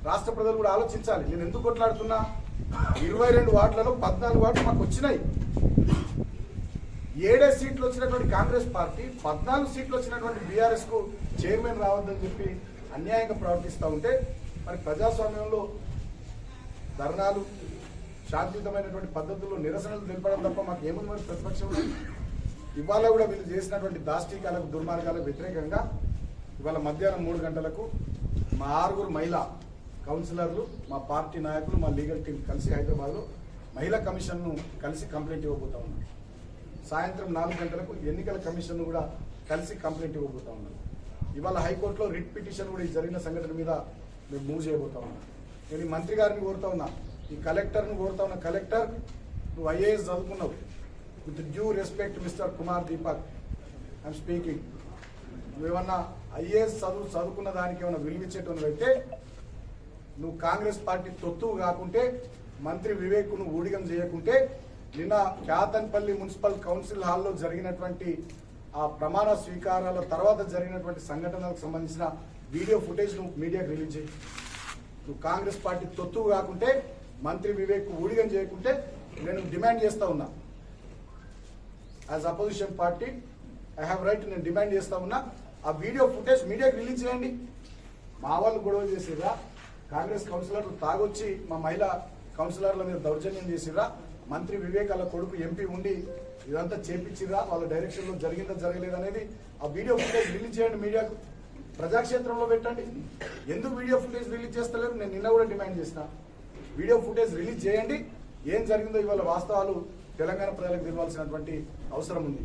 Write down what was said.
రాష్ట్ర ప్రజలు కూడా ఆలోచించాలి. నేను ఎందుకు కొట్లాడుతున్నా? 22 వార్డులలో 14 వార్డులు మాకు వచ్చినాయి. 7 సీట్లు వచ్చినటువంటి కాంగ్రెస్ పార్టీ 14 సీట్లు వచ్చినటువంటి బీఆర్ఎస్ కు చైర్మన్ రావద్దని చెప్పి అన్యాయంగా ప్రవర్తిస్తూ ఉంటే మరి ప్రజాస్వామ్యంలో ధర్నాలు శాంతియుతమైనటువంటి పద్ధతుల్లో నిరసనలు తెలపడం తప్ప మాకు ఏముంది? మరి ప్రతిపక్షంలో ఇవాళ కూడా వీళ్ళు చేసినటువంటి దాష్టీకాలకు దుర్మార్గాలకు వ్యతిరేకంగా ఇవాళ మధ్యాహ్నం 3 గంటలకు మా 6 మహిళా కౌన్సిలర్లు, మా పార్టీ నాయకులు, మా లీగల్ టీం కలిసి హైదరాబాద్లో మహిళా కమిషన్ను కలిసి కంప్లైంట్ ఇవ్వబోతా ఉన్నాం. సాయంత్రం 4 గంటలకు ఎన్నికల కమిషన్ కూడా కలిసి కంప్లైంట్ ఇవ్వబోతా ఉన్నాం. ఇవాళ హైకోర్టులో రిట్ పిటిషన్ కూడా ఈ జరిగిన సంఘటన మీద మేము మూవ్ చేయబోతా ఉన్నాం. నేను ఈ మంత్రి గారిని కోరుతా ఉన్నా, ఈ కలెక్టర్ను కోరుతా ఉన్నా, కలెక్టర్ నువ్వు ఐఏఎస్ చదువుకున్నావు. With due respect mister Kumar Deepak, I'm speaking. నువ్వేమన్నా ఐఏఎస్ చదువుకున్న దానికి ఏమైనా విలువిచ్చేటోను అయితే నువ్వు కాంగ్రెస్ పార్టీ తొత్తువు కాకుంటే, మంత్రి వివేక్ ను ఊడిగం చేయకుంటే, నిన్న క్యాతన్పల్లి మున్సిపల్ కౌన్సిల్ హాల్లో జరిగినటువంటి ఆ ప్రమాణ స్వీకారాల తర్వాత జరిగినటువంటి సంఘటనలకు సంబంధించిన వీడియో ఫుటేజ్ నువ్వు మీడియాకు రిలీజ్ చేయి. నువ్వు కాంగ్రెస్ పార్టీ తొత్తువు కాకుంటే, మంత్రి వివేక్ ఊడిగం చేయకుంటే నేను డిమాండ్ చేస్తా ఉన్నా. As opposition party I have right, నేను డిమాండ్ చేస్తా ఉన్నా. ఆ వీడియో ఫుటేజ్ మీడియాకు రిలీజ్ చేయండి. మా వాళ్ళు గొడవ చేసిర్రా, కాంగ్రెస్ కౌన్సిలర్లు తాగొచ్చి మా మహిళా కౌన్సిలర్ల మీద దౌర్జన్యం చేసిర్రా, మంత్రి వివేక్ వాళ్ళ కొడుకు ఎంపీ ఉండి ఇదంతా చేపించిర్రా, వాళ్ళ డైరెక్షన్ లో జరిగిందా జరగలేదు అనేది ఆ వీడియో ఫుటేజ్ రిలీజ్ చేయండి. మీడియాకు ప్రజాక్షేత్రంలో పెట్టండి. ఎందుకు వీడియో ఫుటేజ్ రిలీజ్ చేస్తలేరు? నేను నిన్న కూడా డిమాండ్ చేసిన వీడియో ఫుటేజ్ రిలీజ్ చేయండి. ఏం జరిగిందో ఇవాళ వాస్తవాలు తెలంగాణ ప్రజలకు తెలియాల్సినటువంటి అవసరం ఉంది.